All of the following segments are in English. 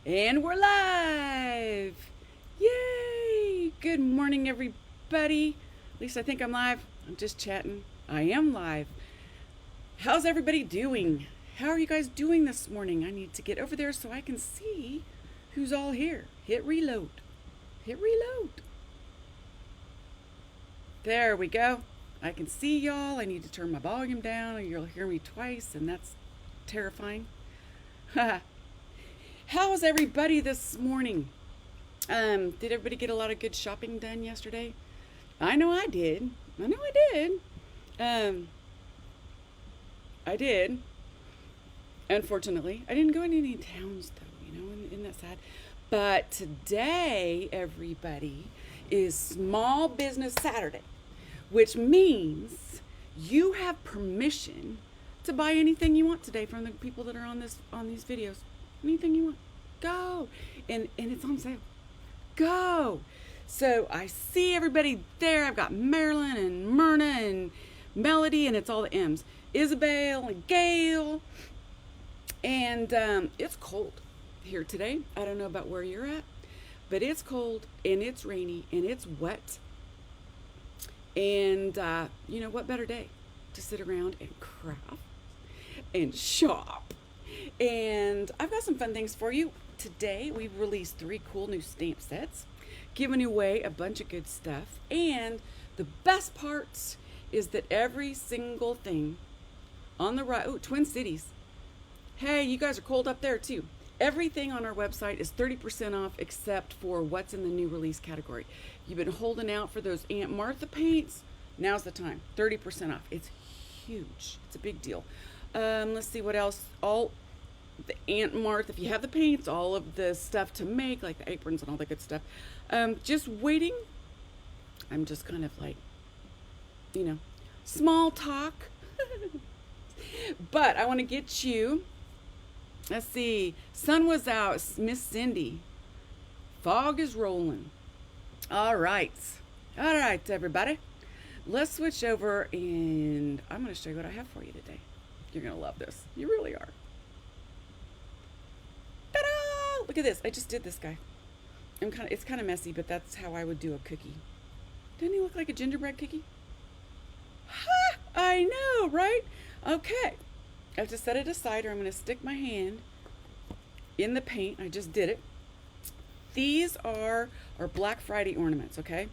And we're live! Yay! Good morning, everybody. At least I think I'm live. I'm just chatting. I am live. How's everybody doing? How are you guys doing this morning? I need to get over there so I can see who's all here. Hit reload. Hit reload. There we go. I can see y'all. I need to turn my volume down or you'll hear me twice, and that's terrifying. How's everybody this morning? Did everybody get a lot of good shopping done yesterday? I know I did. I know I did. Um, I did. Unfortunately, I didn't go in any towns though. Isn't that sad? But today, everybody, is Small Business Saturday, which means you have permission to buy anything you want today from the people that are on these videos. Anything you want, go, and it's on sale. Go. So I see everybody there. I've got Marilyn and Myrna and Melody, and it's all the M's. Isabel and Gail, and it's cold here today. I don't know about where you're at, but it's cold and it's rainy and it's wet. And what better day to sit around and craft and shop. And I've got some fun things for you. Today we've released 3 cool new stamp sets, giving away a bunch of good stuff. And the best parts is that every single thing on the right, Twin Cities. Hey, you guys are cold up there too. Everything on our website is 30% off except for what's in the new release category. You've been holding out for those Aunt Martha paints. Now's the time. 30% off. It's huge. It's a big deal. Let's see what else. All the Aunt Martha, if you have the paints, all of the stuff to make, like the aprons and all that good stuff. Just waiting. I'm just kind of like, small talk. But I want to get you. Let's see. Sun was out. Miss Cindy. Fog is rolling. All right. All right, everybody. Let's switch over and I'm going to show you what I have for you today. You're going to love this. You really are. Ta-da! Look at this. I just did this guy. It's kind of messy, but that's how I would do a cookie. Doesn't he look like a gingerbread cookie? Ha! I know, right? Okay. I have to set it aside or I'm going to stick my hand in the paint. I just did it. These are our Black Friday ornaments, okay?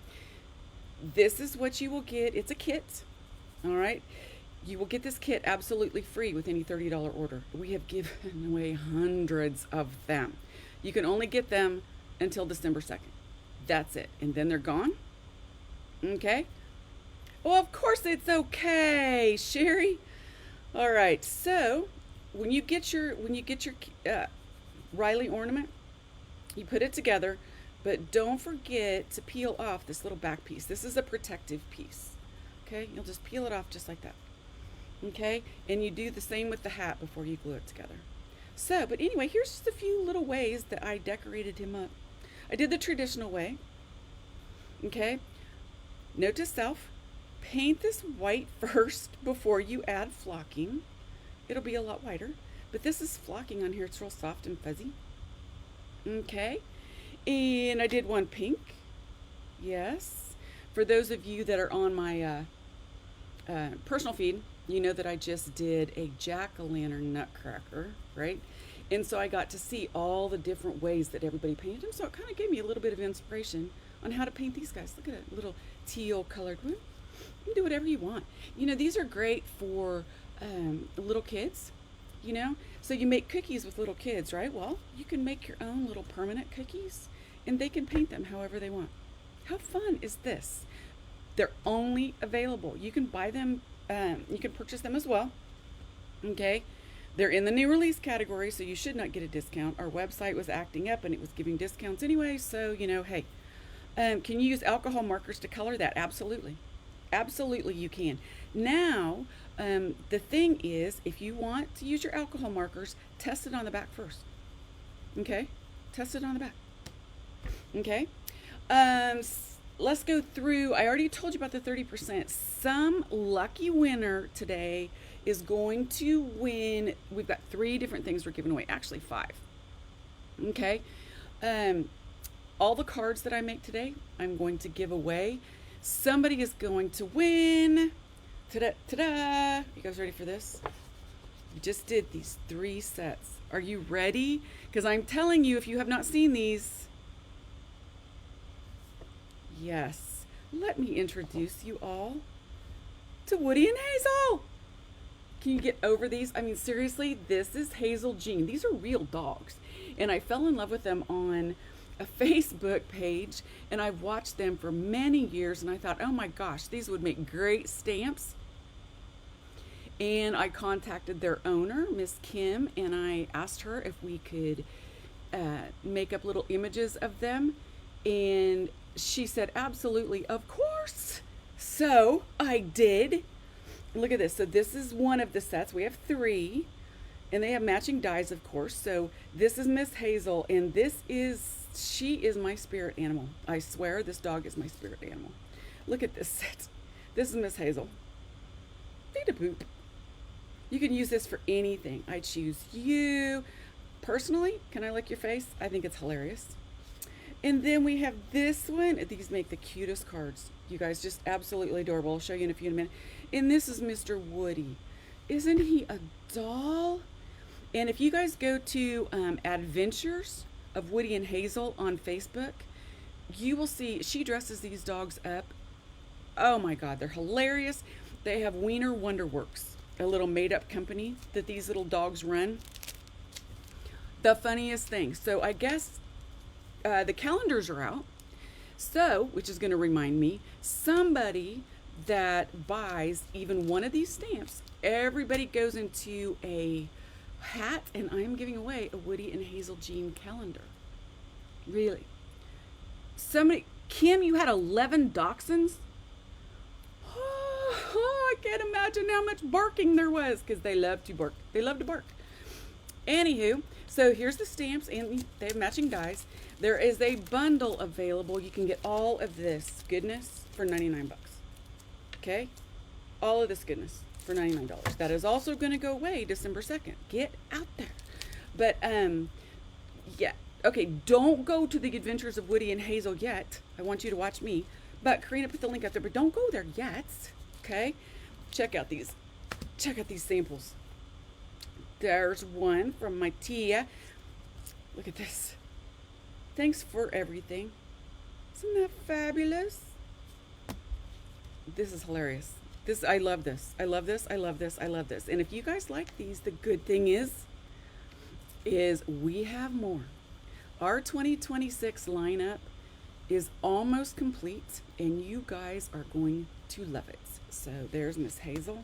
This is what you will get. It's a kit, all right? You will get this kit absolutely free with any $30 order. We have given away hundreds of them. You can only get them until December 2nd. That's it. And then they're gone, okay? Well, of course it's okay, Sherry. All right, so when you get your Riley ornament, you put it together, but don't forget to peel off this little back piece. This is a protective piece. Okay, you'll just peel it off just like that. Okay, and you do the same with the hat before you glue it together. So, but anyway, here's just a few little ways that I decorated him up. I did the traditional way. Okay, note to self. Paint this white first before you add flocking. It'll be a lot whiter, but this is flocking on here. It's real soft and fuzzy. Okay, and I did one pink. Yes, for those of you that are on my personal feed, you know that I just did a jack-o'-lantern nutcracker, right? And so I got to see all the different ways that everybody painted them. So it kind of gave me a little bit of inspiration on how to paint these guys. Look at it, little teal colored one. You can do whatever you want. These are great for little kids, So you make cookies with little kids, right? Well, you can make your own little permanent cookies and they can paint them however they want. How fun is this? They're only available. You can buy them, you can purchase them as well. Okay? They're in the new release category, so you should not get a discount. Our website was acting up and it was giving discounts anyway, so, hey. Can you use alcohol markers to color that? Absolutely. Absolutely you can. Now, the thing is, if you want to use your alcohol markers, test it on the back first. Okay? Test it on the back. Okay? Let's go through. I already told you about the 30%. Some lucky winner today is going to win. We've got 3 different things we're giving away. Actually, 5. Okay. Um, all the cards that I make today, I'm going to give away. Somebody is going to win. Ta-da, ta-da. You guys ready for this? We just did these 3 sets. Are you ready? Because I'm telling you, if you have not seen these, yes. Let me introduce you all to Woody and Hazel. Can you get over these? I mean, seriously, this is Hazel Jean. These are real dogs. And I fell in love with them on a Facebook page, and I've watched them for many years, and I thought, oh my gosh, these would make great stamps. And I contacted their owner, Miss Kim, and I asked her if we could make up little images of them. And she said, absolutely, of course. So I did. Look at this. So this is one of the sets. We have 3, and they have matching dies, of course. So this is Miss Hazel, and she is my spirit animal. I swear this dog is my spirit animal. Look at this set. This is Miss Hazel. Need a poop. You can use this for anything. I choose you. Personally, can I lick your face? I think it's hilarious. And then we have this one. These make the cutest cards. You guys, just absolutely adorable. I'll show you in a few minutes. And this is Mr. Woody. Isn't he a doll? And if you guys go to Adventures of Woody and Hazel on Facebook, you will see she dresses these dogs up. Oh my God, they're hilarious. They have Wiener Wonderworks, a little made-up company that these little dogs run. The funniest thing. So I guess the calendars are out. So, which is going to remind me, somebody that buys even one of these stamps, everybody goes into a hat, and I'm giving away a Woody and Hazel Jean calendar. Really. Kim, you had 11 dachshunds? Oh, I can't imagine how much barking there was, because they love to bark. They love to bark. Anywho, so here's the stamps, and they have matching dies. There is a bundle available. You can get all of this goodness for 99 bucks. Okay? All of this goodness for $99. That is also going to go away December 2nd. Get out there. But, yeah. Okay, don't go to the Adventures of Woody and Hazel yet. I want you to watch me. But Karina put the link up there, but don't go there yet. Okay? Check out these samples. There's one from my tia. Look at this. Thanks for everything. Isn't that fabulous? This is hilarious. I love this. I love this. I love this. I love this. And if you guys like these, the good thing is we have more. Our 2026 lineup is almost complete, and you guys are going to love it. So there's Miss Hazel.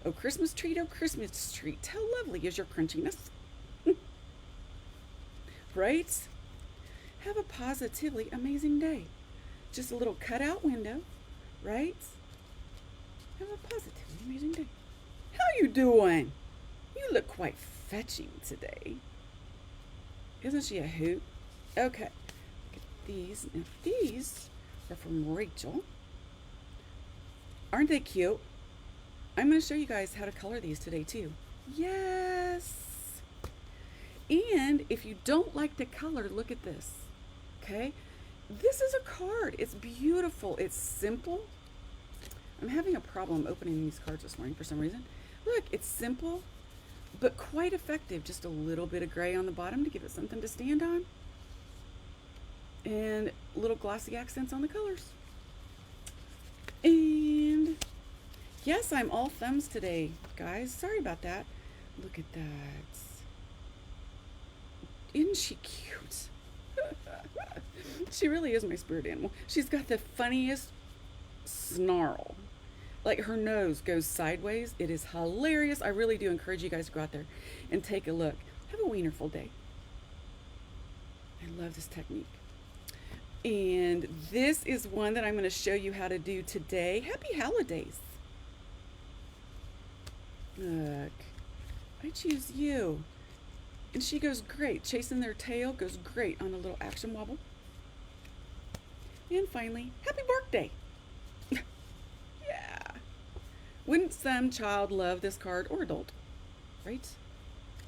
Oh, Christmas treat, oh, Christmas treat. How lovely is your crunchiness? Right? Have a positively amazing day. Just a little cutout window, right? Have a positively amazing day. How you doing? You look quite fetching today. Isn't she a hoot? Okay. Look at these. Now these are from Rachel. Aren't they cute? I'm going to show you guys how to color these today too. Yes. And if you don't like the color, look at this. Okay. This is a card. It's beautiful. It's simple. I'm having a problem opening these cards this morning for some reason. Look, it's simple, but quite effective. Just a little bit of gray on the bottom to give it something to stand on. And little glossy accents on the colors. And yes, I'm all thumbs today, guys. Sorry about that. Look at that. Isn't she cute? She really is my spirit animal. She's got the funniest snarl. Like her nose goes sideways. It is hilarious. I really do encourage you guys to go out there and take a look. Have a wienerful day. I love this technique. And this is one that I'm going to show you how to do today. Happy holidays. Look, I choose you. And she goes great. Chasing their tail goes great on a little action wobble. And finally, happy birthday. Yeah. Wouldn't some child love this card, or adult? Right?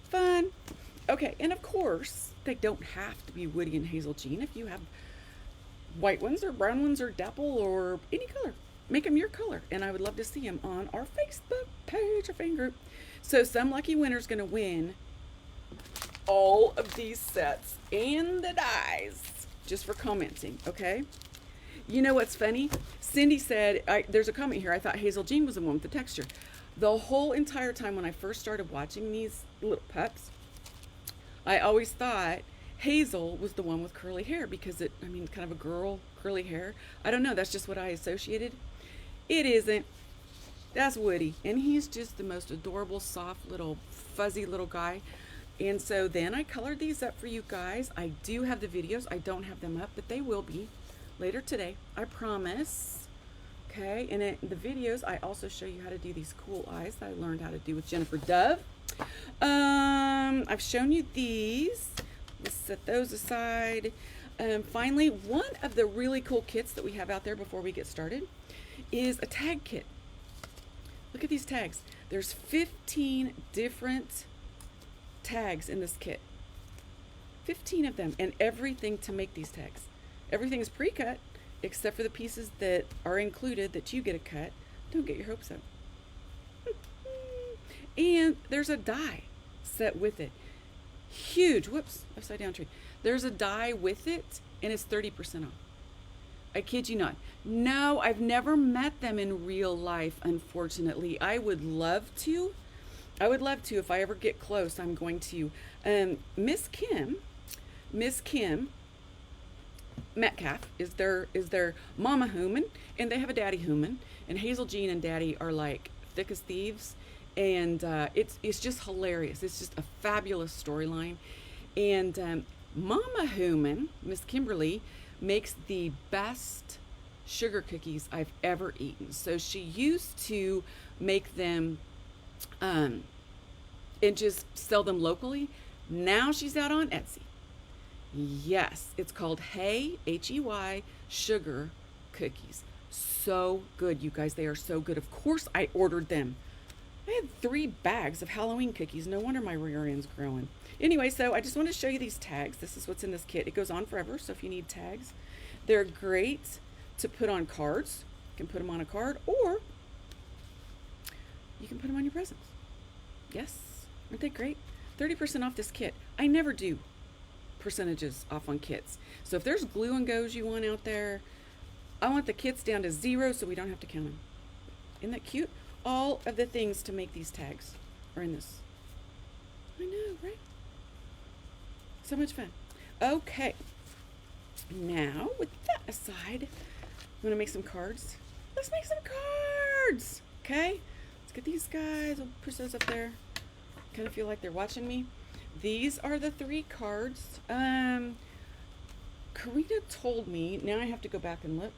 Fun. Okay, and of course, they don't have to be Woody and Hazel Jean. If you have white ones or brown ones or dapple or any color, make them your color. And I would love to see them on our Facebook page or fan group. So some lucky winner is going to win all of these sets and the dies just for commenting, okay? You know what's funny? Cindy said, there's a comment here, I thought Hazel Jean was the one with the texture. The whole entire time when I first started watching these little pups, I always thought Hazel was the one with curly hair because kind of a girl, curly hair. I don't know, that's just what I associated. It isn't. That's Woody, and he's just the most adorable, soft, little, fuzzy little guy. And so then I colored these up for you guys. I do have the videos. I don't have them up, but they will be later today. I promise. Okay, and in the videos, I also show you how to do these cool eyes that I learned how to do with Jennifer Dove. I've shown you these. Let's set those aside. Finally, one of the really cool kits that we have out there before we get started is a tag kit. Look at these tags. There's 15 different tags in this kit. 15 of them, and everything to make these tags. Everything is pre-cut except for the pieces that are included that you get a cut. Don't get your hopes up. And there's a die set with it. Huge. Whoops, upside down tree. There's a die with it, and it's 30% off. I kid you not. No, I've never met them in real life, unfortunately. I would love to. If I ever get close, I'm going to. Miss Kim Metcalf is their mama human, and they have a daddy human. And Hazel Jean and Daddy are like thick as thieves, and it's just hilarious. It's just a fabulous storyline. And Mama Human, Miss Kimberly, makes the best sugar cookies I've ever eaten. So she used to make them and just sell them locally. Now she's out on Etsy. Yes, it's called Hey, Hey, sugar cookies. So good, you guys. They are so good. Of course I ordered them. I had 3 bags of Halloween cookies. No wonder my rear end's growing. Anyway, so I just want to show you these tags. This is what's in this kit. It goes on forever, so if you need tags, they're great to put on cards. You can put them on a card, or you can put them on your presents. Yes, aren't they great? 30% off this kit. I never do percentages off on kits. So if there's glue and goes you want out there, I want the kits down to 0 so we don't have to count them. Isn't that cute? All of the things to make these tags are in this. I know, right? So much fun. Okay. Now, with that aside, I'm going to make some cards. Let's make some cards. Okay? Let's get these guys. I'll push those up there. Kind of feel like they're watching me. These are the 3 cards. Karina told me, now I have to go back and look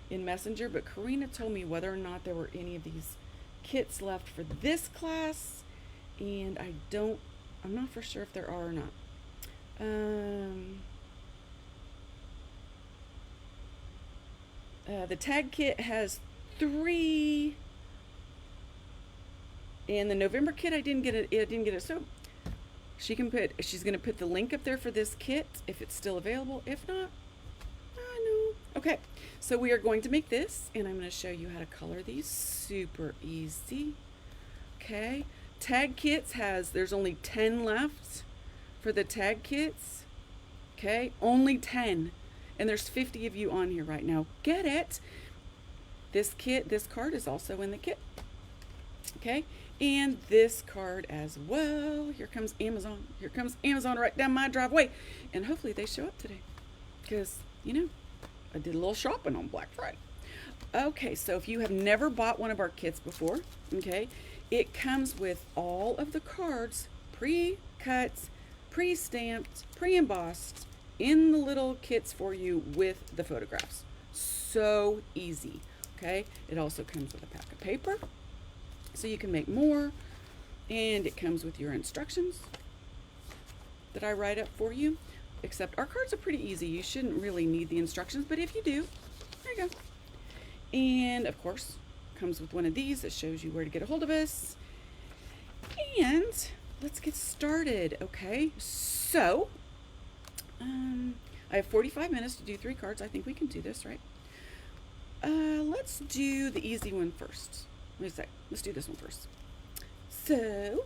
in Messenger, but Karina told me whether or not there were any of these kits left for this class, and I'm not for sure if there are or not. The tag kit has 3, and the November kit I didn't get it. So she's gonna put the link up there for this kit if it's still available. If not, I know. Okay, so we are going to make this, and I'm going to show you how to color these. Super easy. Okay, tag kits there's only 10 left for the tag kits. Okay, only 10, and there's 50 of you on here right now. Get it? This card is also in the kit. Okay, and this card as well. Here comes Amazon. Here comes Amazon right down my driveway, and hopefully they show up today, because I did a little shopping on Black Friday. Okay, so if you have never bought one of our kits before, okay, it comes with all of the cards pre-cut, pre-stamped, pre-embossed in the little kits for you with the photographs. So easy. Okay, it also comes with a pack of paper so you can make more, and it comes with your instructions that I write up for you. Except our cards are pretty easy. You shouldn't really need the instructions, but if you do, there you go. And of course, comes with one of these that shows you where to get a hold of us. And let's get started, okay? So, I have 45 minutes to do 3 cards. I think we can do this, right? Let's do the easy one first. Let's do this one first. So,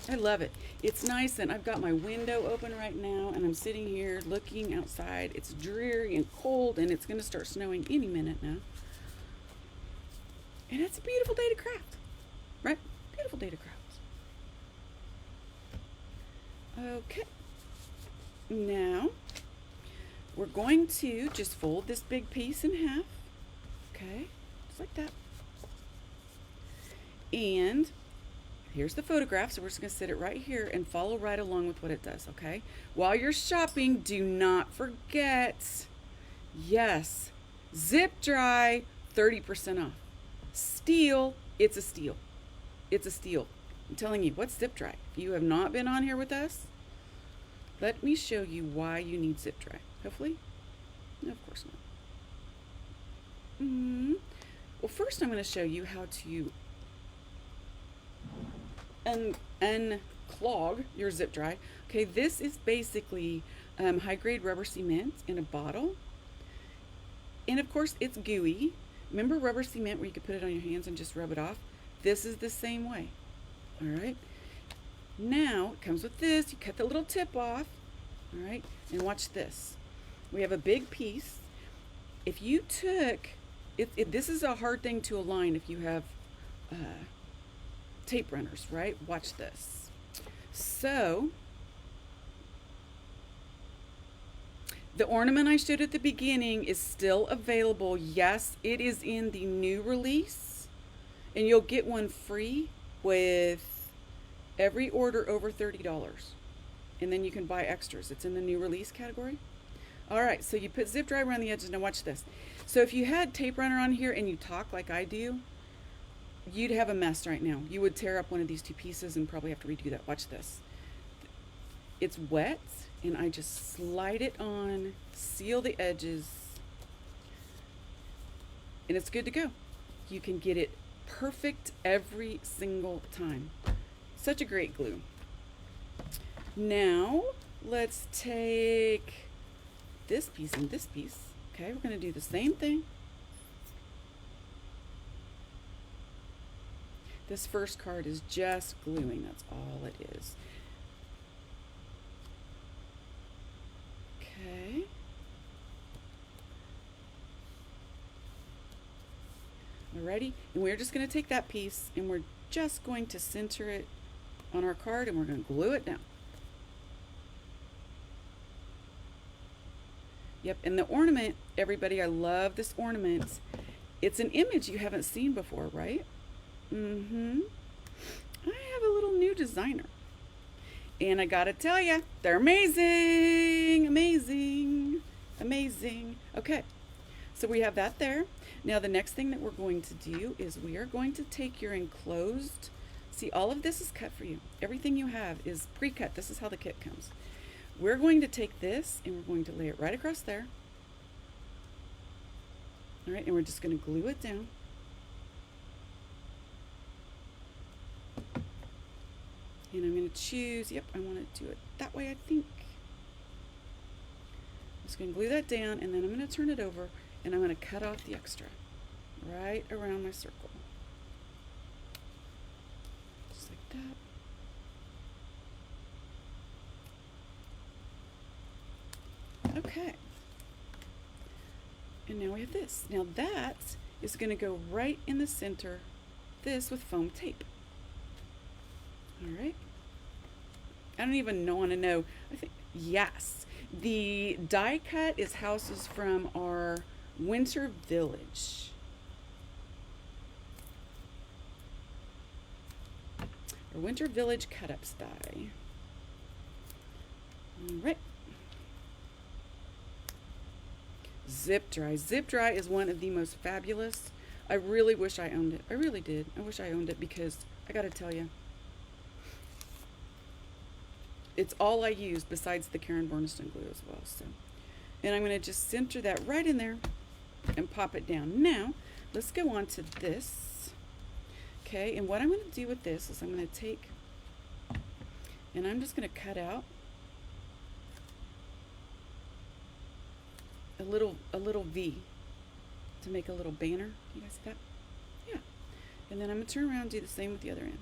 I love it. It's nice, and I've got my window open right now, and I'm sitting here looking outside. It's dreary and cold, and it's going to start snowing any minute now. And it's a beautiful day to craft, right? Beautiful day to craft. Okay. Now, we're going to just fold this big piece in half. Okay, just like that. And here's the photograph, so we're just going to sit it right here and follow right along with what it does, okay? While you're shopping, do not forget, yes, zip dry, 30% off. Steal, it's a steal. It's a steal. I'm telling you, what's zip dry? If you have not been on here with us, let me show you why you need zip dry. Hopefully? No, of course not. Well, first I'm going to show you how to unclog your zip dry. Okay, this is basically high-grade rubber cement in a bottle. And of course, it's gooey. Remember rubber cement where you could put it on your hands and just rub it off? This is the same way. All right. Now, it comes with this. You cut the little tip off. All right. And watch this. We have a big piece. If you took, this is a hard thing to align if you have tape runners, right? Watch this. So, the ornament I showed at the beginning is still available. Yes, it is in the new release, and you'll get one free with every order over $30. And then you can buy extras. It's in the new release category. All right, so you put zip dry around the edges. Now watch this. So if you had tape runner on here and you talk like I do, you'd have a mess right now. You would tear up one of these 2 pieces and probably have to redo that. Watch this. It's wet, and I just slide it on, seal the edges, and it's good to go. You can get it perfect every single time. Such a great glue. Now, let's take this piece and this piece. Okay, we're going to do the same thing. This first card is just gluing. That's all it is. Okay. Alrighty, and we're just going to take that piece and we're just going to center it on our card, and we're going to glue it down. Yep, and the ornament, everybody, I love this ornament. It's an image you haven't seen before, right? I have a little new designer. And I gotta tell you, they're amazing, amazing, amazing. Okay, so we have that there. Now the next thing that we're going to do is we are going to take your enclosed, see, all of this is cut for you. Everything you have is pre-cut. This is how the kit comes. We're going to take this and we're going to lay it right across there. All right, and we're just going to glue it down. And I'm going to choose, yep, I want to do it that way, I think. I'm just going to glue that down, and then I'm going to turn it over, and I'm going to cut off the extra right around my circle. Just like that. Okay. And now we have this. Now that is going to go right in the center, this with foam tape. All right. I don't even want to know. I think, yes. The die cut is houses from our Winter Village. Our Winter Village cut-ups die. All right. Zip dry. Zip dry is one of the most fabulous. I really wish I owned it. I really did. I wish I owned it because I got to tell you, it's all I use besides the Karen Burniston glue as well. So, and I'm going to just center that right in there and pop it down. Now, let's go on to this. Okay, and what I'm going to do with this is I'm going to take, and I'm just going to cut out a little V to make a little banner. You guys see that? Yeah. And then I'm going to turn around and do the same with the other end.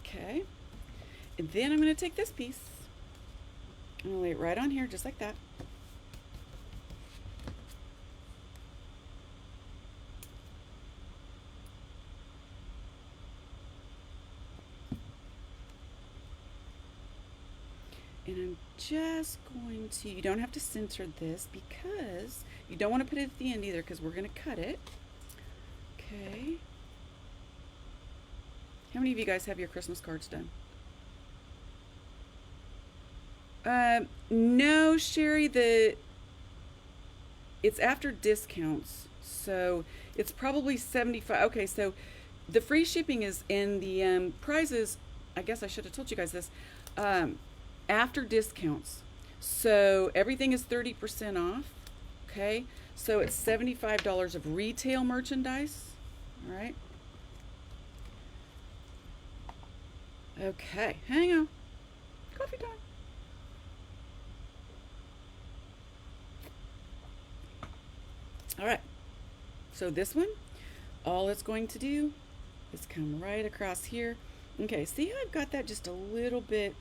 Okay. And then I'm going to take this piece. I'm going to lay it right on here just like that. And I'm just going to, you don't have to center this because you don't want to put it at the end either because we're going to cut it. Okay. How many of you guys have your Christmas cards done? No, Sherry, it's after discounts. So it's probably 75. Okay, so the free shipping is in the prizes. I guess I should have told you guys this. After discounts. So everything is 30% off. Okay. So it's $75 of retail merchandise. All right. Okay. Hang on. Coffee time. All right. So this one, all it's going to do is come right across here. Okay. See how I've got that just a little bit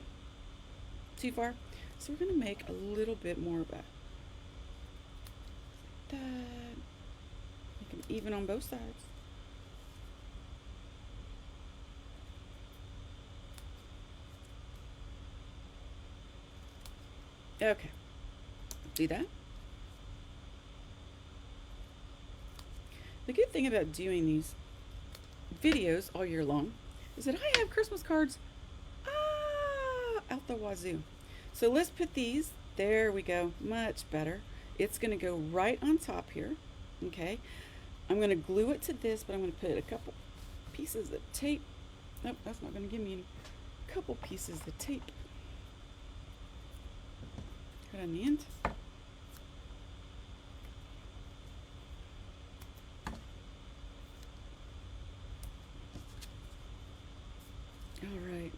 too far? So we're going to make a little bit more of that. Make them even on both sides. Okay. See that? The good thing about doing these videos all year long is that I have Christmas cards out the wazoo. So let's put these, there we go, much better. It's going to go right on top here. Okay, I'm going to glue it to this, but I'm going to put a couple pieces of tape. Nope, that's not going to give me any. Couple pieces of tape right on the end. All right.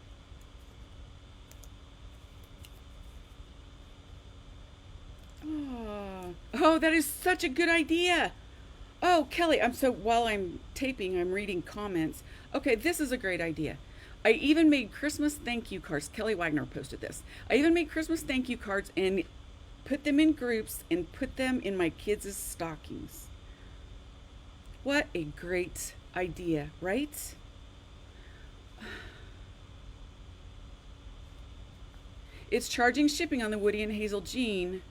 Oh, that is such a good idea. Oh, Kelly, while I'm taping, I'm reading comments. Okay, this is a great idea. I even made Christmas thank you cards. Kelly Wagner posted this. I even made Christmas thank you cards and put them in groups and put them in my kids' stockings. What a great idea, right? It's charging shipping on the Woody and Hazel Jean.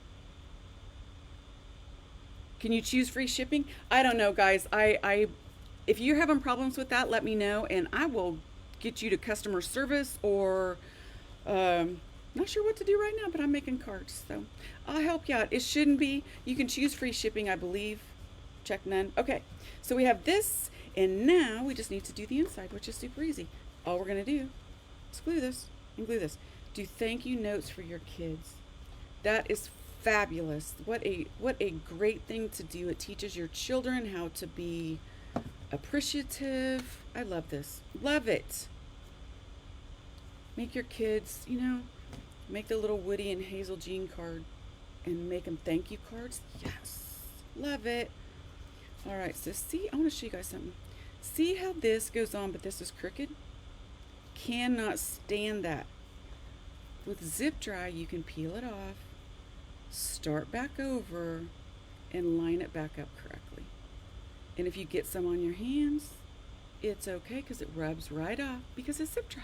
Can you choose free shipping? I don't know, guys. If you're having problems with that, let me know, and I will get you to customer service or not sure what to do right now, but I'm making cards, so I'll help you out. It shouldn't be. You can choose free shipping, I believe. Check none. Okay, so we have this, and now we just need to do the inside, which is super easy. All we're gonna do is glue this and glue this. Do thank you notes for your kids. That is fabulous. What a great thing to do. It teaches your children how to be appreciative. I love this. Love it. Make your kids, make the little Woody and Hazel Jean card and make them thank you cards. Yes. Love it. All right, so see, I want to show you guys something. See how this goes on, but this is crooked? Cannot stand that. With zip dry, you can peel it off, start back over, and line it back up correctly. And if you get some on your hands, it's okay because it rubs right off because it's zip dry.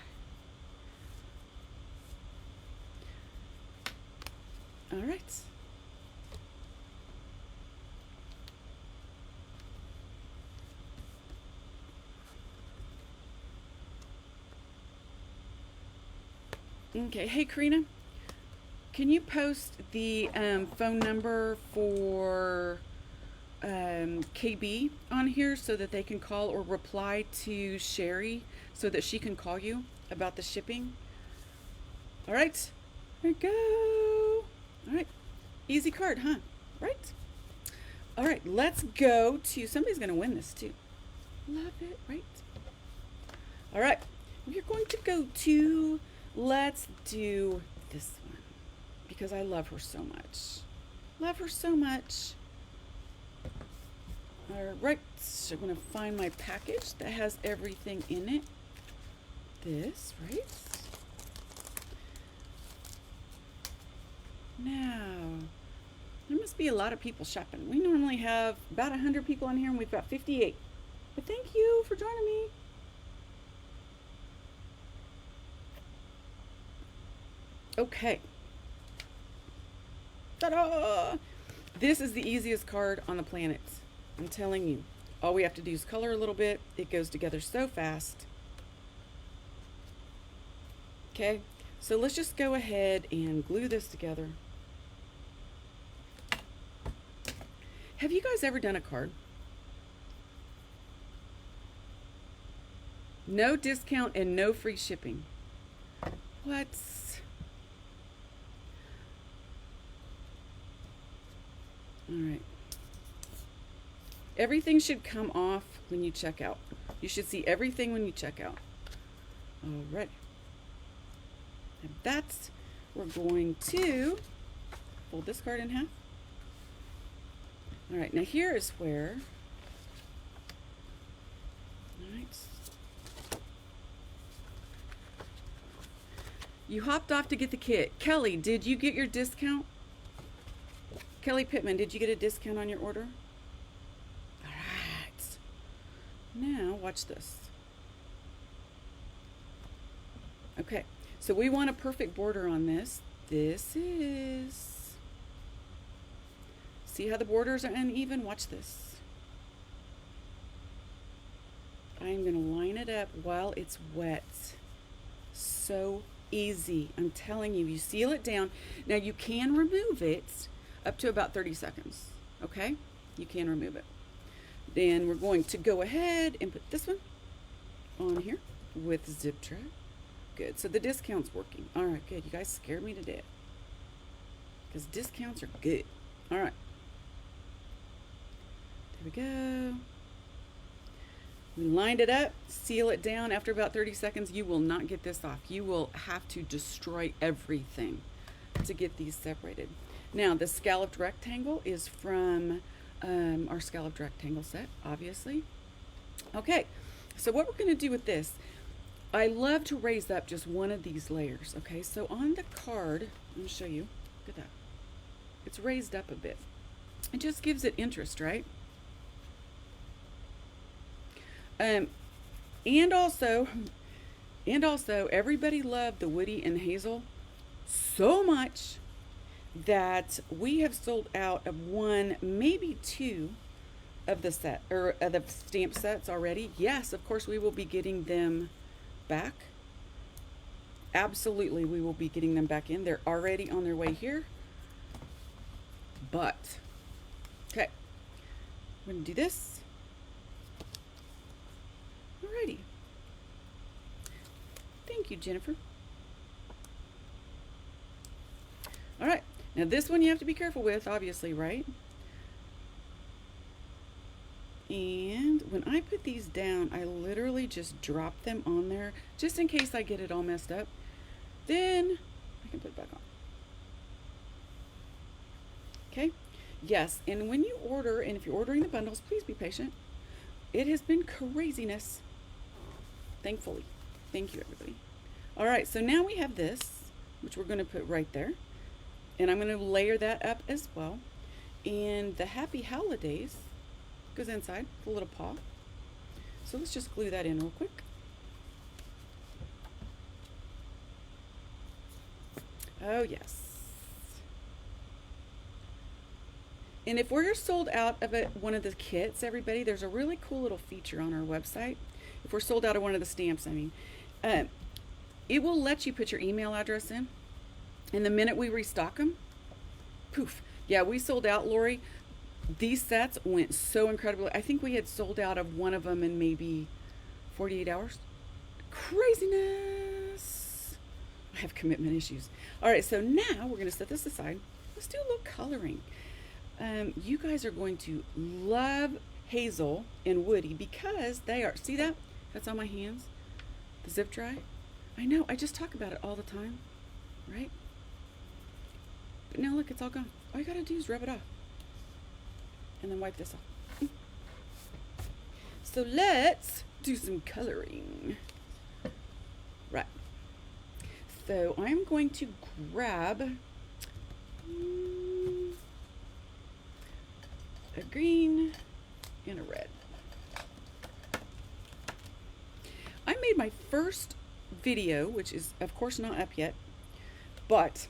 All right. Okay, hey Karina, can you post the phone number for KB on here so that they can call or reply to Sherry so that she can call you about the shipping? All right, there we go. All right, easy card, huh? Right? All right, let's go to, somebody's going to win this too. Love it, right? All right, we're going to go to, let's do this one because I love her so much. Love her so much. All right, so I'm going to find my package that has everything in it. This, right? Now, there must be a lot of people shopping. We normally have about 100 people in here and we've got 58. But thank you for joining me. Okay. Ta-da! This is the easiest card on the planet. I'm telling you. All we have to do is color a little bit. It goes together so fast. Okay, so let's just go ahead and glue this together. Have you guys ever done a card? No discount and no free shipping. What? All right. Everything should come off when you check out. You should see everything when you check out. All right. And that's, we're going to fold this card in half. All right, now here is where, all right. You hopped off to get the kit. Kelly, did you get your discount? Kelly Pittman, did you get a discount on your order? All right. Now, watch this. Okay, so we want a perfect border on this. This is, see how the borders are uneven? Watch this. I'm gonna line it up while it's wet. So easy, I'm telling you. You seal it down. Now you can remove it up to about 30 seconds, okay? You can remove it. Then we're going to go ahead and put this one on here with zip tie. Good, so the discount's working. All right, good. You guys scared me to death because discounts are good. All right, there we go. We lined it up, seal it down. After about 30 seconds, you will not get this off. You will have to destroy everything to get these separated. Now, the scalloped rectangle is from our scalloped rectangle set, obviously. Okay, so what we're going to do with this, I love to raise up just one of these layers. Okay, so on the card, I'm going to show you. Look at that. It's raised up a bit. It just gives it interest, right? And also, everybody loved the Woody and Hazel so much that we have sold out of one, maybe two of the set or of the stamp sets already. Yes, of course, we will be getting them back. Absolutely, we will be getting them back in. They're already on their way here. But, okay, we're going to do this. Alrighty. Thank you, Jennifer. All right. Now this one you have to be careful with, obviously, right? And when I put these down, I literally just drop them on there just in case I get it all messed up. Then I can put it back on. Okay? Yes, and when you order, and if you're ordering the bundles, please be patient. It has been craziness. Thankfully. Thank you, everybody. All right, so now we have this, which we're going to put right there. And I'm going to layer that up as well. And the Happy Holidays goes inside with a little paw. So let's just glue that in real quick. Oh, yes. And if we're sold out of one of the kits, everybody, there's a really cool little feature on our website. If we're sold out of one of the stamps, I mean, it will let you put your email address in. And the minute we restock them, poof. Yeah, we sold out, Lori. These sets went so incredibly. I think we had sold out of one of them in maybe 48 hours. Craziness. I have commitment issues. All right, so now we're going to set this aside. Let's do a little coloring. You guys are going to love Hazel and Woody because they are, see that? That's on my hands. The zip dry. I know, I just talk about it all the time, right? But now look, it's all gone. All you gotta do is rub it off. And then wipe this off. So let's do some coloring. Right. So I'm going to grab a green and a red. I made my first video, which is of course not up yet, but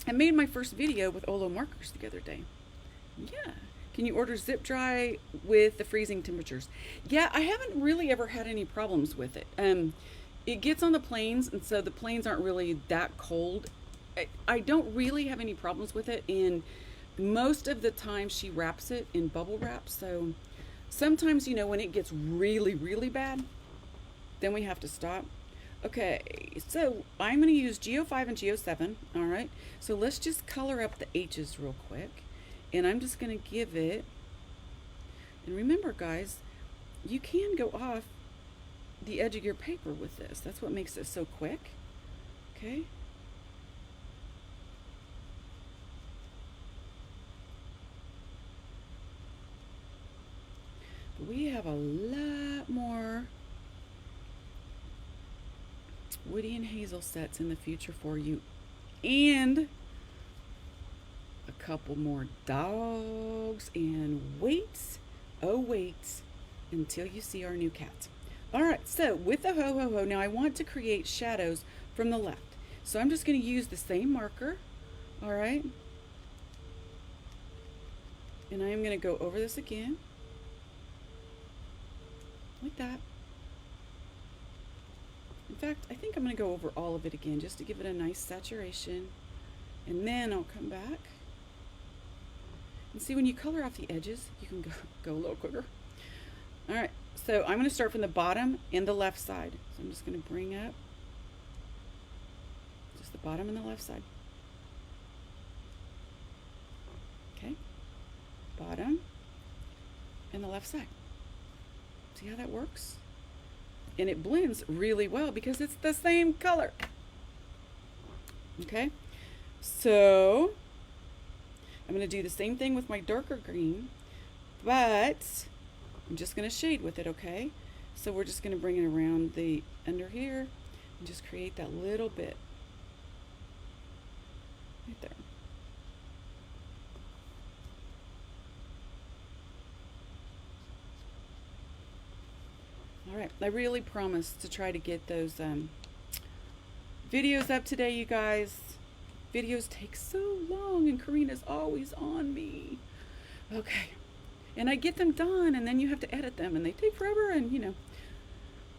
I made my first video with Olo markers the other day. Yeah. Can you order zip dry with the freezing temperatures? Yeah, I haven't really ever had any problems with it. It gets on the planes, and so the planes aren't really that cold. I don't really have any problems with it, and most of the time she wraps it in bubble wrap. So sometimes, you know, when it gets really, really bad, then we have to stop. Okay, so I'm going to use Go5 and Go7. All right, so let's just color up the H's real quick. And I'm just going to give it, and remember guys, you can go off the edge of your paper with this. That's what makes it so quick. Okay. But we have a lot more Woody and Hazel sets in the future for you. And a couple more dogs, and wait, oh wait, until you see our new cat. All right, so with the ho ho ho, now I want to create shadows from the left. So I'm just going to use the same marker, all right? And I am going to go over this again, like that. In fact, I think I'm going to go over all of it again just to give it a nice saturation. And then I'll come back. And see, when you color off the edges, you can go a little quicker. All right, so I'm going to start from the bottom and the left side. So I'm just going to bring up just the bottom and the left side. Okay, bottom and the left side. See how that works? And it blends really well because it's the same color. Okay, so I'm going to do the same thing with my darker green, but I'm just going to shade with it, okay? So we're just going to bring it around the under here and just create that little bit right there. All right, I really promise to try to get those videos up today, you guys. Videos take so long, and Karina's always on me. Okay, and I get them done, and then you have to edit them, and they take forever, and you know.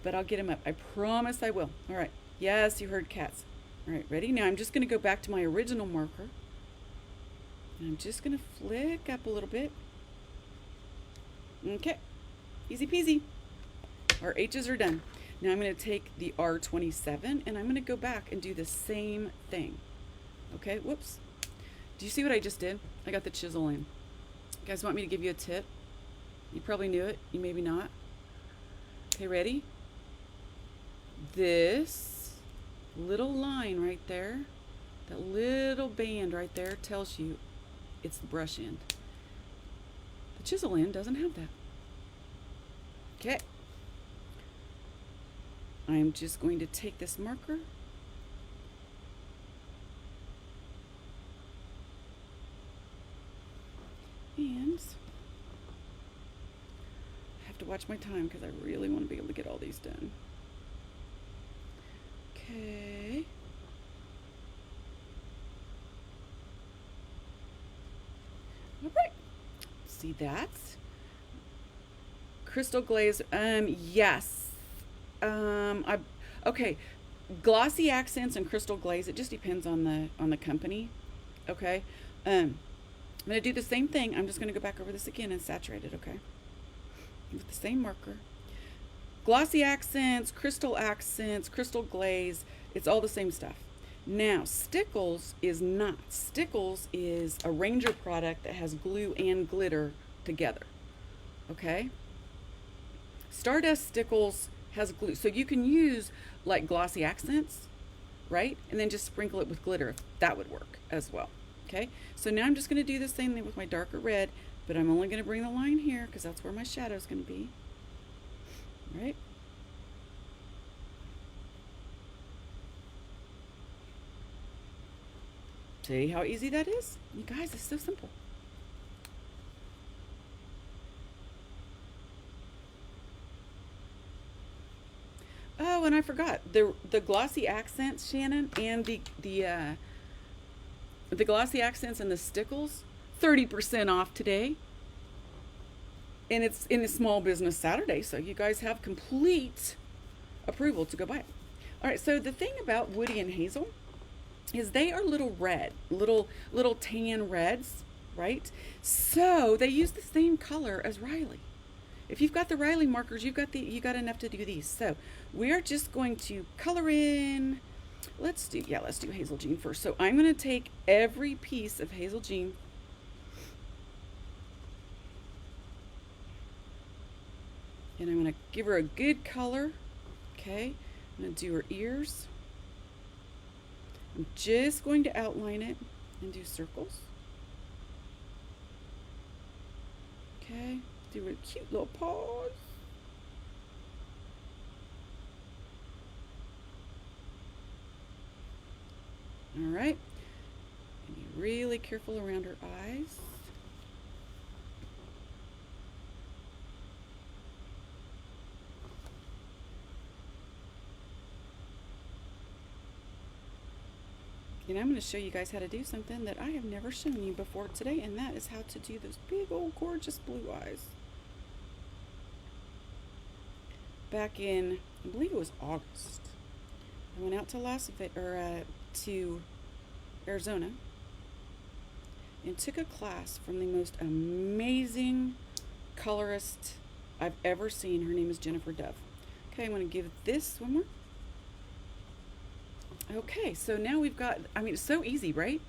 But I'll get them up. I promise I will. All right. Yes, you heard cats. All right, ready? Now I'm just going to go back to my original marker, and I'm just going to flick up a little bit. Okay, easy peasy. Our H's are done. Now I'm going to take the R27, and I'm going to go back and do the same thing. Okay, whoops. Do you see what I just did? I got the chisel in. You guys want me to give you a tip? You probably knew it. You maybe not. Okay, ready? This little line right there, that little band right there tells you it's the brush end. The chisel end doesn't have that. Okay. I'm just going to take this marker and I have to watch my time because I really want to be able to get all these done. Okay. All right. See that? Crystal glaze. Yes. Okay. Glossy accents and crystal glaze. It just depends on the company. Okay. I'm going to do the same thing. I'm just going to go back over this again and saturate it, okay? With the same marker. Glossy accents, crystal glaze, it's all the same stuff. Now, Stickles is not. Stickles is a Ranger product that has glue and glitter together. Okay? Stardust Stickles has glue. So you can use like glossy accents, right? And then just sprinkle it with glitter. That would work as well. Okay? So now I'm just going to do the same thing with my darker red, but I'm only going to bring the line here because that's where my shadow is going to be. Right? See how easy that is? You guys, it's so simple. Oh, and I forgot the glossy accents, Shannon, and the glossy accents and the stickles, 30% off today. And it's in a Small Business Saturday, so you guys have complete approval to go buy it. All right, so the thing about Woody and Hazel is they are little red, little tan reds, right? So they use the same color as Riley. If you've got the Riley markers, you got enough to do these. So we are just going to color in. Let's do Hazel Jean first. So I'm going to take every piece of Hazel Jean and I'm going to give her a good color. Okay, I'm going to do her ears. I'm just going to outline it and do circles. Okay, do a cute little paws. All right, and be really careful around her eyes. And I'm going to show you guys how to do something that I have never shown you before today, and that is how to do those big old gorgeous blue eyes. Back in, I believe it was August, I went out to to Arizona and took a class from the most amazing colorist I've ever seen. Her name is Jennifer Dove. Okay, I'm going to give this one more. Okay, so now we've got, it's so easy, right?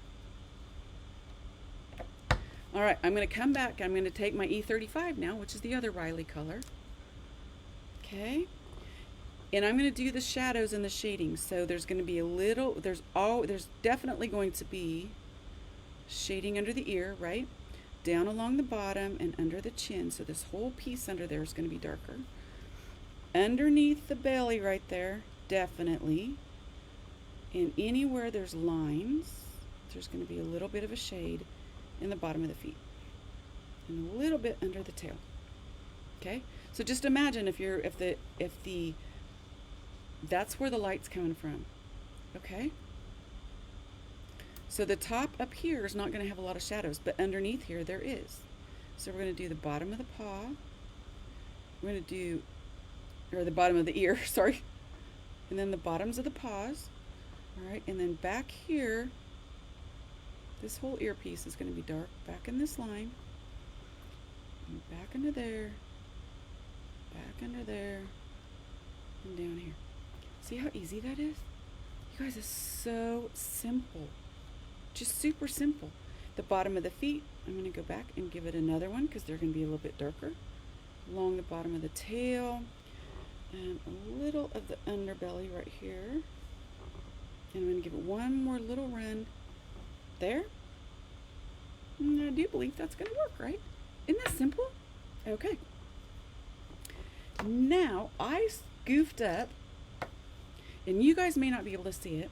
All right, I'm going to come back. I'm going to take my E35 now, which is the other Riley color. Okay, and I'm going to do the shadows and the shading. So there's going to be there's definitely going to be shading under the ear, right? Down along the bottom and under the chin. So this whole piece under there is going to be darker. Underneath the belly right there, definitely. And anywhere there's lines, there's going to be a little bit of a shade in the bottom of the feet and a little bit under the tail. Okay, so just imagine that's where the light's coming from. Okay, so the top up here is not going to have a lot of shadows, but underneath here there is. So we're going to do the bottom of the paw. We're going to do, or the bottom of the ear, sorry, and then the bottoms of the paws. All right, and then back here, this whole earpiece is going to be dark. Back in this line, and back under there, back under there, and down here. See how easy that is? You guys, it's so simple. Just super simple. The bottom of the feet, I'm going to go back and give it another one because they're going to be a little bit darker. Along the bottom of the tail, and a little of the underbelly right here. And I'm going to give it one more little run there. And I do believe that's going to work, right? Isn't that simple? Okay. Now, I goofed up, and you guys may not be able to see it,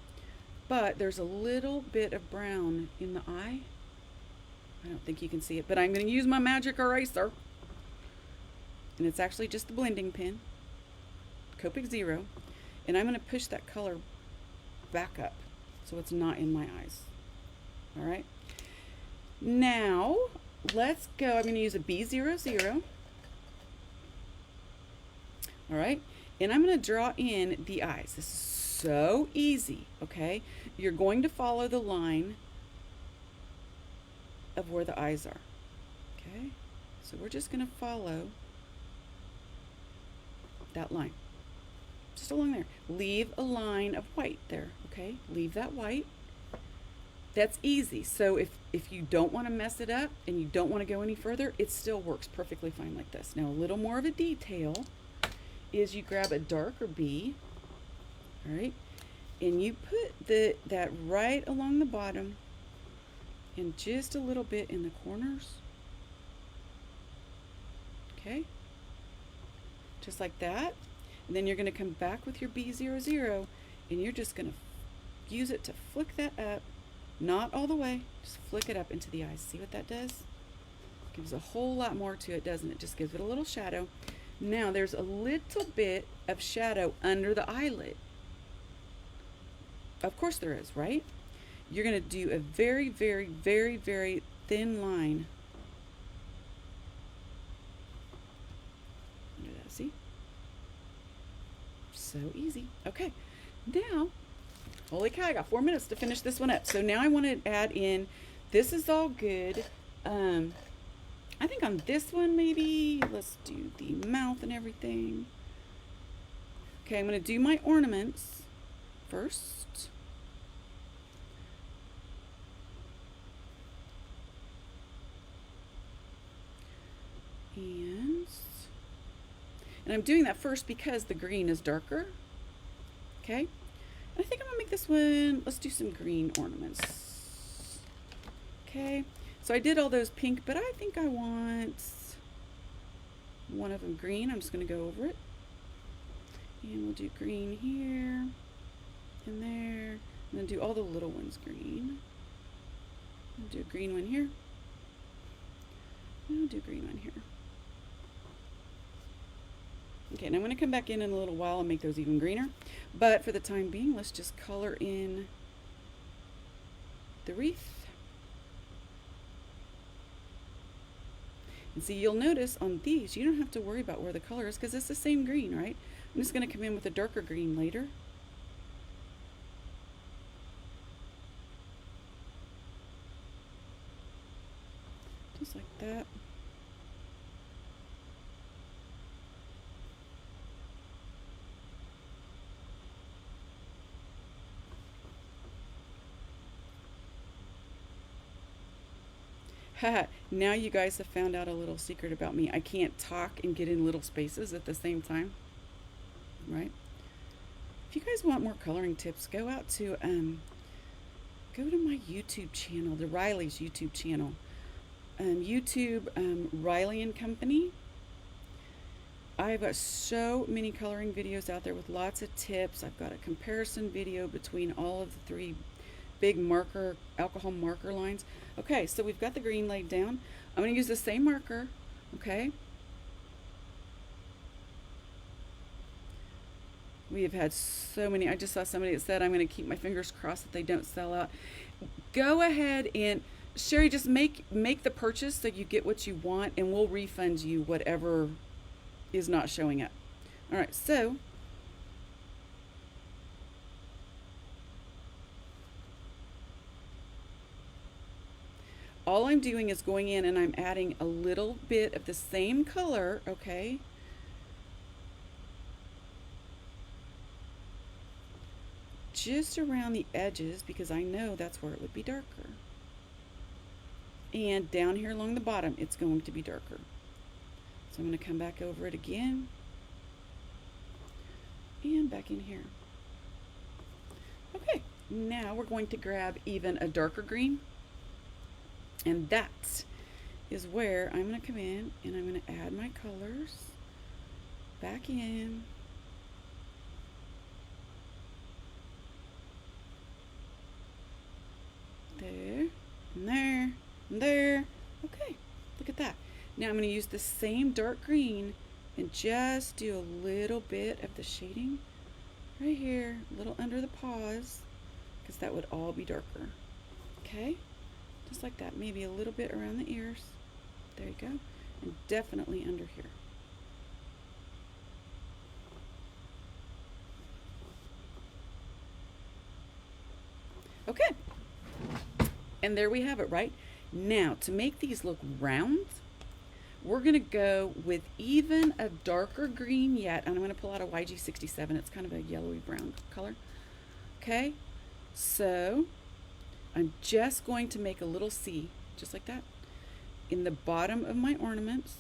but there's a little bit of brown in the eye. I don't think you can see it, but I'm going to use my magic eraser. And it's actually just the blending pen, Copic 0. And I'm going to push that color back up so it's not in my eyes. All right, now let's go. I'm going to use a B00. All right, and I'm going to draw in the eyes. This is so easy. Okay, you're going to follow the line of where the eyes are. Okay, so we're just going to follow that line just along there. leave a line of white there, okay? Leave that white. That's easy. So if you don't want to mess it up and you don't want to go any further, it still works perfectly fine like this. Now, a little more of a detail is you grab a darker B, all right, and you put that right along the bottom and just a little bit in the corners, okay, just like that. And then you're going to come back with your B00 and you're just going to use it to flick that up, not all the way, just flick it up into the eyes. See what that does? Gives a whole lot more to it, doesn't it? Just gives it a little shadow. Now there's a little bit of shadow under the eyelid. Of course there is, right? You're going to do a very, very, very, very thin line. Under that, see? So easy. Okay, now, holy cow, I got 4 minutes to finish this one up. So now I want to add in, this is all good. I think on this one, maybe, let's do the mouth and everything. Okay, I'm going to do my ornaments first. And I'm doing that first because the green is darker. Okay, I think I'm going to make this one, let's do some green ornaments. Okay. So I did all those pink, but I think I want one of them green. I'm just going to go over it. And we'll do green here and there. I'm going to do all the little ones green. I'll do a green one here. And I'll do a green one here. Okay, and I'm going to come back in a little while and make those even greener. But for the time being, let's just color in the wreath. And see, you'll notice on these, you don't have to worry about where the color is because it's the same green, right? I'm just going to come in with a darker green later. Just like that. Haha, now you guys have found out a little secret about me. I can't talk and get in little spaces at the same time, right? If you guys want more coloring tips, go out to go to my YouTube channel, the Riley's YouTube channel. YouTube, Riley and Company. I've got so many coloring videos out there with lots of tips. I've got a comparison video between all of the 3 big alcohol marker lines. Okay, so we've got the green laid down. I'm going to use the same marker, okay? We have had so many. I just saw somebody that said, I'm going to keep my fingers crossed that they don't sell out. Go ahead and, Sherry, just make the purchase so you get what you want, and we'll refund you whatever is not showing up. All right, so all I'm doing is going in and I'm adding a little bit of the same color, okay? Just around the edges because I know that's where it would be darker. And down here along the bottom, it's going to be darker. So I'm going to come back over it again. And back in here. Okay, now we're going to grab even a darker green. And that is where I'm going to come in and I'm going to add my colors back in. There, and there, and there. Okay, look at that. Now I'm going to use the same dark green and just do a little bit of the shading right here, a little under the paws, because that would all be darker. Okay? Just like that, maybe a little bit around the ears. There you go. And definitely under here. Okay. And there we have it, right? Now, to make these look round, we're going to go with even a darker green yet. And I'm going to pull out a YG67. It's kind of a yellowy brown color. Okay, so I'm just going to make a little C, just like that, in the bottom of my ornaments.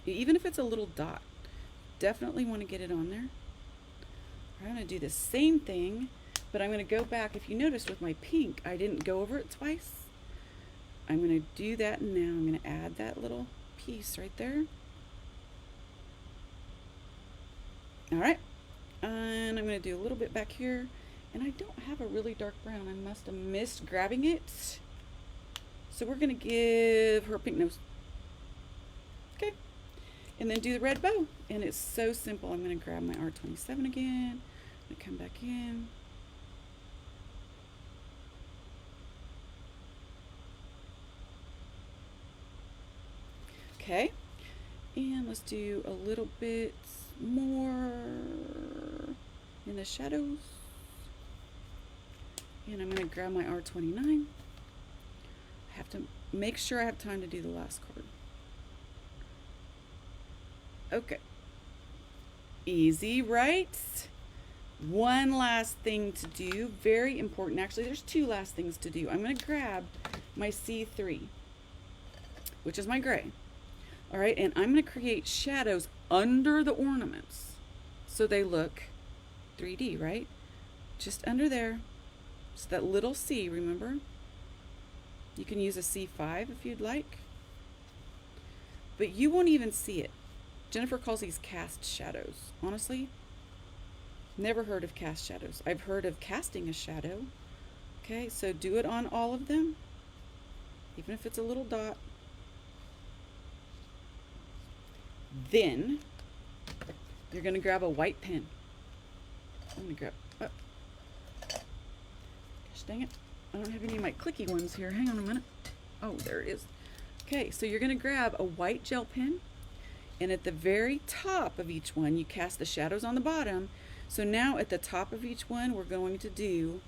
Even if it's a little dot, definitely want to get it on there. I'm going to do the same thing, but I'm going to go back. If you notice with my pink, I didn't go over it twice. I'm going to do that now. I'm going to add that little piece right there. All right. And I'm going to do a little bit back here. And I don't have a really dark brown. I must have missed grabbing it. So we're going to give her a pink nose. Okay. And then do the red bow. And it's so simple. I'm going to grab my R27 again. I'm going to come back in. Okay. And let's do a little bit more in the shadows. And I'm going to grab my R29. I have to make sure I have time to do the last card. Okay. Easy, right? One last thing to do, very important. Actually, there's two last things to do. I'm going to grab my C3, which is my gray. All right, and I'm going to create shadows under the ornaments so they look 3D, right? Just under there. So that little C, remember? You can use a C5 if you'd like. But you won't even see it. Jennifer calls these cast shadows. Honestly, never heard of cast shadows. I've heard of casting a shadow. Okay, so do it on all of them, even if it's a little dot. Then you're going to grab a white pen. I'm going to grab, oh, gosh dang it, I don't have any of my clicky ones here. Hang on a minute. Oh, there it is. Okay, so you're going to grab a white gel pen, and at the very top of each one, you cast the shadows on the bottom. So now at the top of each one, we're going to do,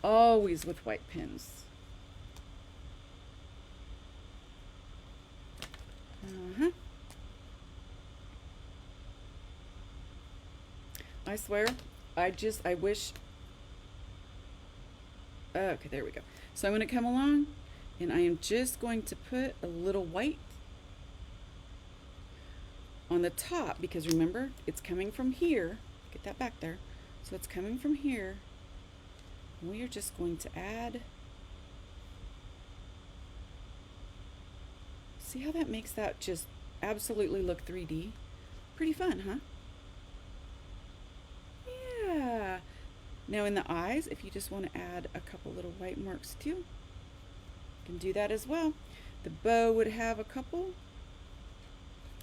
always with white pens. I swear, I wish, okay, there we go. So I'm going to come along, and I am just going to put a little white on the top, because remember, it's coming from here. Get that back there. So it's coming from here. We are just going to add. See how that makes that just absolutely look 3D? Pretty fun, huh? Yeah. Now in the eyes, if you just want to add a couple little white marks too, you can do that as well. The bow would have a couple,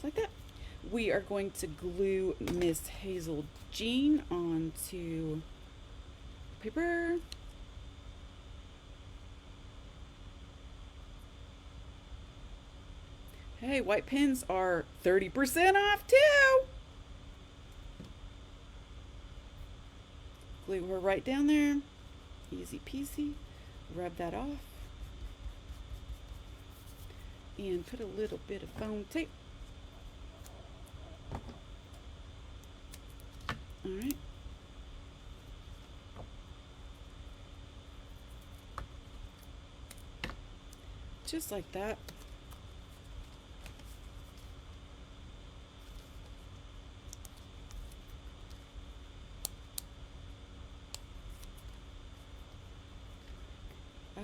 like that. We are going to glue Miss Hazel Jean onto paper. Hey, white pens are 30% off too. Glue her right down there. Easy peasy. Rub that off. And put a little bit of foam tape. All right. Just like that.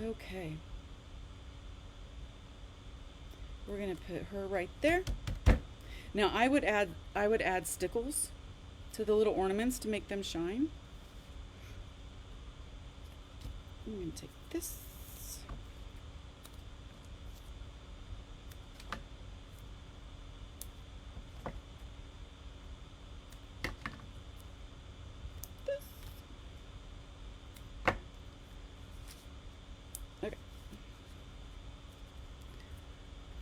Okay. We're going to put her right there. Now I would add stickles to the little ornaments to make them shine. I'm going to take this. Okay.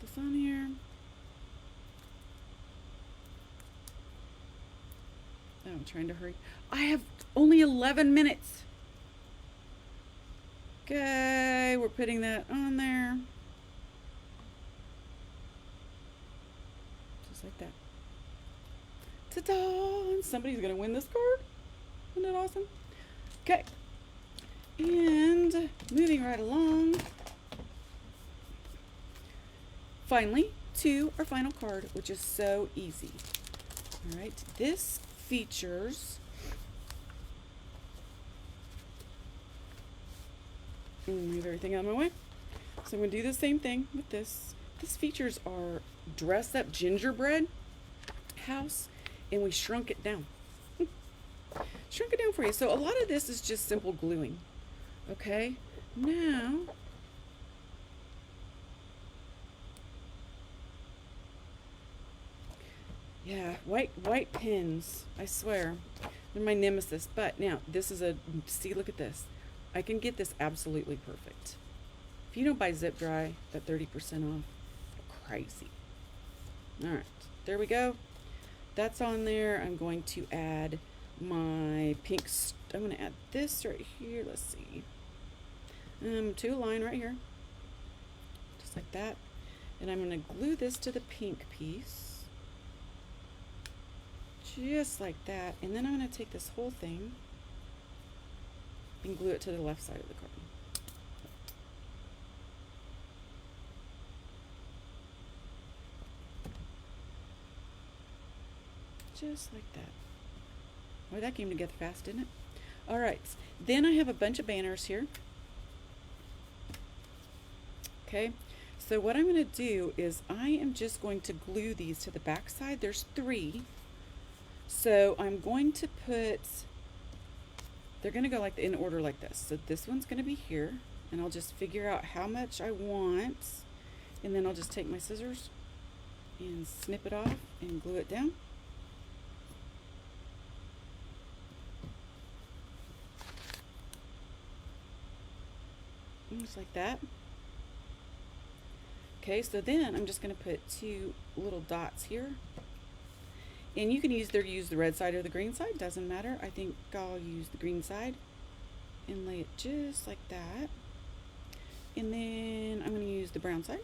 Put this on here. I'm trying to hurry. I have only 11 minutes. Okay, we're putting that on there. Just like that. Ta-da! And somebody's gonna win this card. Isn't that awesome? Okay. And moving right along. Finally, to our final card, which is so easy. All right, this features move everything out of my way. So I'm going to do the same thing with this. This features our dress up gingerbread house, and we shrunk it down. Shrunk it down for you. So a lot of this is just simple gluing. Okay, now yeah, white pins, I swear. They're my nemesis. But now this is see, look at this. I can get this absolutely perfect. If you don't buy zip dry at 30% off, you're crazy. All right, there we go. That's on there. I'm going to add my pink. I'm going to add this right here. Let's see. To a line right here, just like that. And I'm going to glue this to the pink piece, just like that. And then I'm going to take this whole thing and glue it to the left side of the card. Just like that. Boy, that came together fast, didn't it? All right, then I have a bunch of banners here. Okay, so what I'm going to do is I am just going to glue these to the back side. There's 3. So I'm going to put, they're going to go like in order like this. So this one's going to be here, and I'll just figure out how much I want, and then I'll just take my scissors and snip it off and glue it down. Just like that. Okay, so then I'm just going to put 2 little dots here. And you can use the red side or the green side, doesn't matter. I think I'll use the green side and lay it just like that. And then I'm going to use the brown side,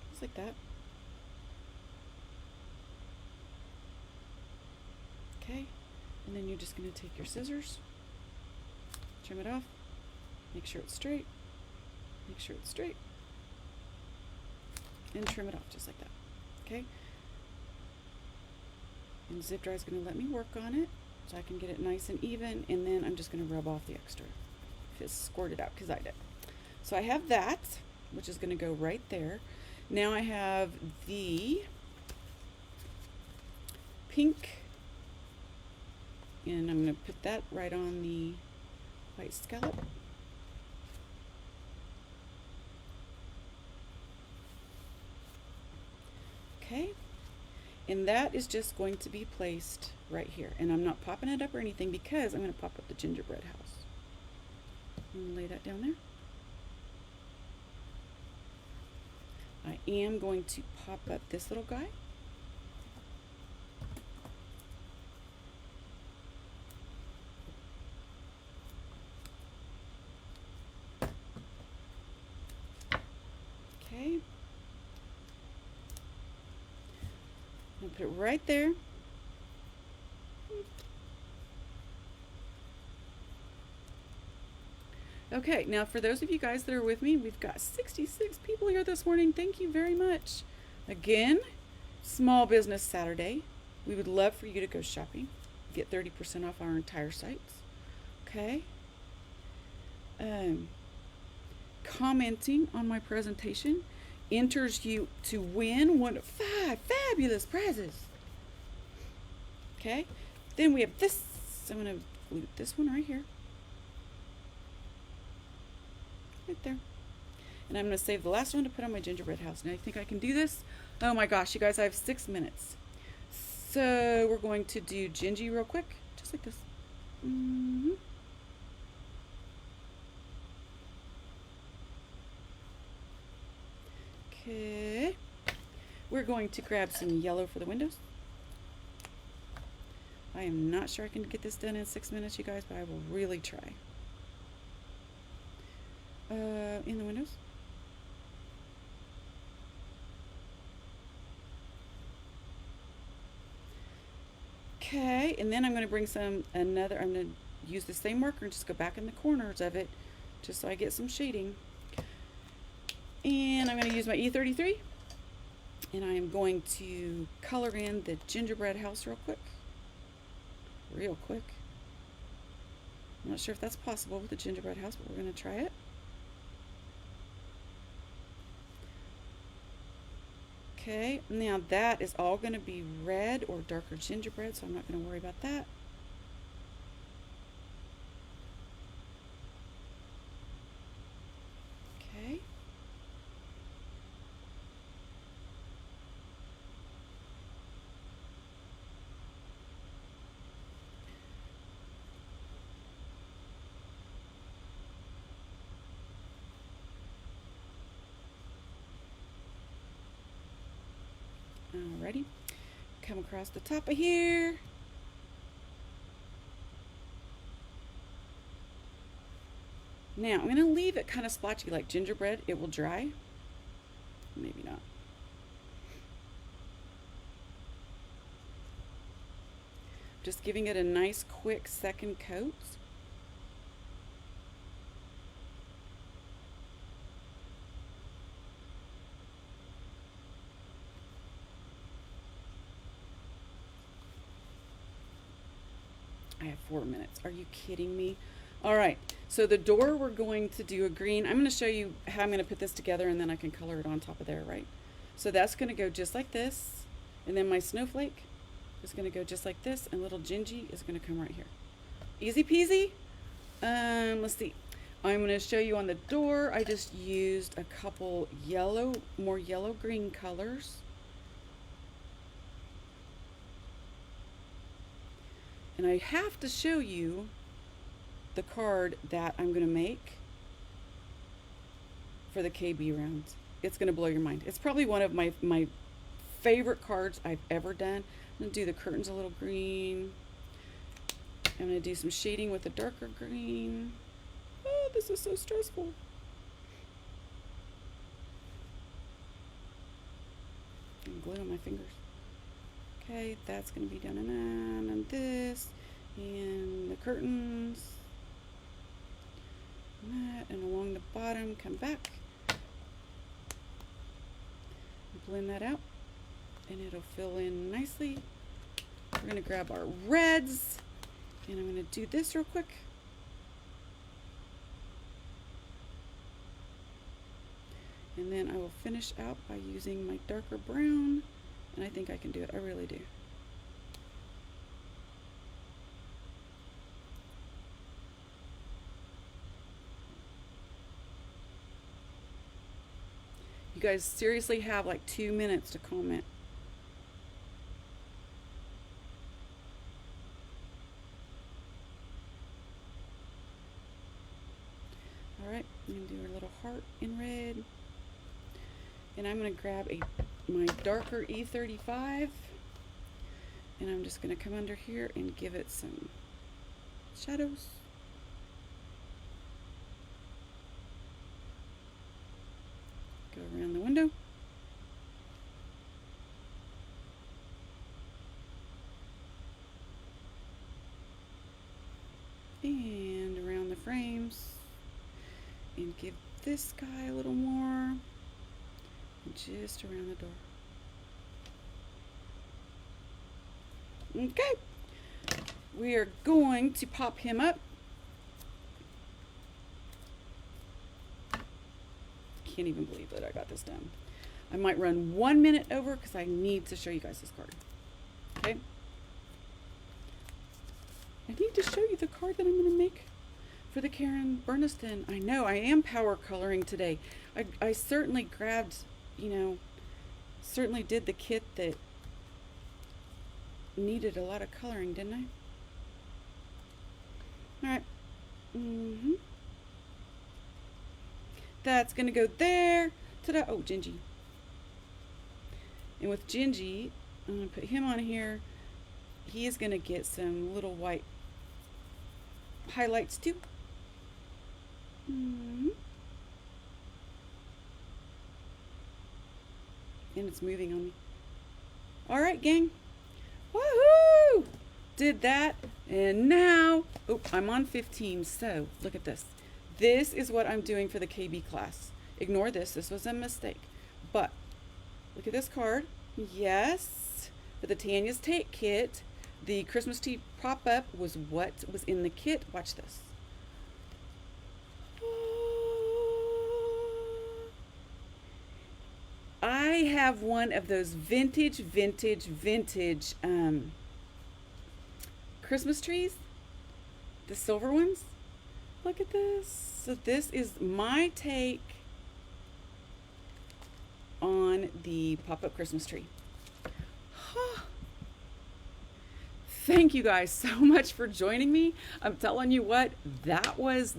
just like that. Okay, and then you're just going to take your scissors, trim it off, make sure it's straight, make sure it's straight, and trim it off just like that. Okay. And zip dry is going to let me work on it so I can get it nice and even, and then I'm just going to rub off the extra if it's squirted out, because I did. So I have that, which is going to go right there. Now I have the pink, and I'm going to put that right on the white scallop. Okay. And that is just going to be placed right here. And I'm not popping it up or anything because I'm going to pop up the gingerbread house. And lay that down there. I am going to pop up this little guy. Okay. I'm going to put it right there. Okay, now for those of you guys that are with me, we've got 66 people here this morning. Thank you very much. Again, Small Business Saturday. We would love for you to go shopping. Get 30% off our entire sites. Okay. Commenting on my presentation enters you to win one of 5 fabulous prizes. Okay. Then we have this. I'm going to glue this one right here. Right there. And I'm going to save the last one to put on my gingerbread house. Now, I think I can do this. Oh my gosh, you guys, I have 6 minutes. So we're going to do Gingy real quick, just like this. Okay. We're going to grab some yellow for the windows. I am not sure I can get this done in 6 minutes, you guys, but I will really try. in the windows. Okay, and then I'm going to bring I'm going to use the same marker and just go back in the corners of it just so I get some shading. And I'm going to use my E33 and I am going to color in the gingerbread house real quick. Real quick. I'm not sure if that's possible with the gingerbread house, but we're going to try it. Okay, now that is all going to be red or darker gingerbread, so I'm not going to worry about that. Okay. Alrighty, come across the top of here. Now I'm going to leave it kind of splotchy like gingerbread. It will dry. Maybe not. Just giving it a nice quick second coat. I have 4 minutes. Are you kidding me? All right, so the door we're going to do a green. I'm going to show you how I'm going to put this together and then I can color it on top of there, right? So that's going to go just like this. And then my snowflake is going to go just like this. And little Gingy is going to come right here. Easy peasy. Let's see. I'm going to show you on the door. I just used a couple more yellow-green colors. And I have to show you the card that I'm going to make for the KB rounds. It's going to blow your mind. It's probably one of my favorite cards I've ever done. I'm going to do the curtains a little green. I'm going to do some shading with a darker green. Oh, this is so stressful. And glue on my fingers. Okay, that's going to be done and this, and the curtains, and that, and along the bottom, come back, blend that out, and it'll fill in nicely. We're going to grab our reds, and I'm going to do this real quick. And then I will finish out by using my darker brown. And I think I can do it. I really do. You guys seriously have like 2 minutes to comment. Alright, I'm going to do a little heart in red. And I'm going to grab my darker E35 and I'm just going to come under here and give it some shadows. Go around the window. And around the frames. And give this guy a little more. And just around the door. Okay, we are going to pop him up. Can't even believe that I got this done. I might run 1 minute over because I need to show you guys this card. Okay, I need to show you the card that I'm going to make for the Karen Burniston. I know I am power coloring today. I certainly grabbed, certainly did the kit that needed a lot of coloring, didn't I? Alright. That's gonna go there. Ta-da! Oh, Gingy. And with Gingy, I'm gonna put him on here. He is gonna get some little white highlights too. And it's moving on me. All right, gang. Woohoo! Did that. And now, oh, I'm on 15. So look at this. This is what I'm doing for the KB class. Ignore this. This was a mistake. But look at this card. Yes. For the Tanya's Take kit, the Christmas tree pop-up was what was in the kit. Watch this. I have one of those vintage Christmas trees. The silver ones. Look at this. So this is my take on the pop-up Christmas tree. Thank you guys so much for joining me. I'm telling you what, that was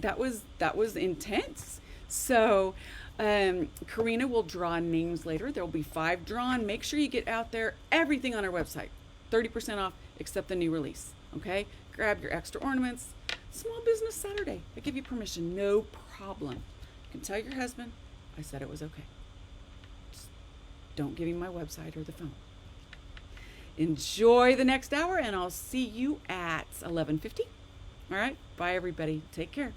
intense. So Karina will draw names later. There will be 5 drawn. Make sure you get out there. Everything on our website, 30% off except the new release. Okay, grab your extra ornaments. Small Business Saturday. I give you permission, no problem. You can tell your husband I said it was okay. Just don't give him my website or the phone. Enjoy the next hour, and I'll see you at 11:50. All right, bye everybody. Take care.